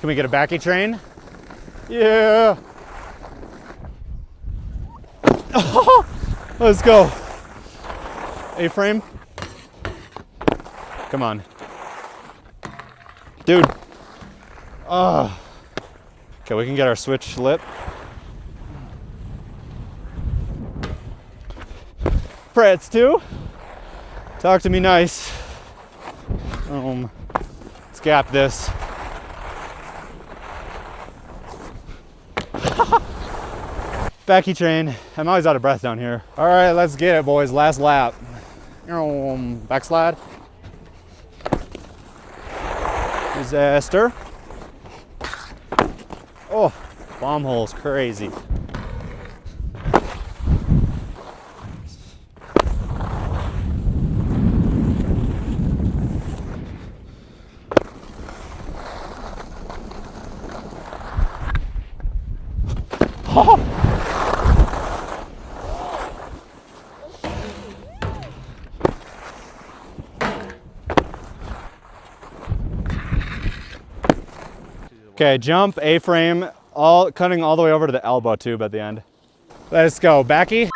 Can we get a backy train? Yeah. Let's go. A-frame. Come on. Dude. Okay, we can get our switch lip. Pretz too. Talk to me nice. Let's gap this. Backy train. I'm always out of breath down here. All right, let's get it, boys. Last lap. Backslide. Disaster. Oh, bomb hole's crazy. Okay, jump, A-frame, cutting all the way over to the elbow tube at the end. Let's go, backy.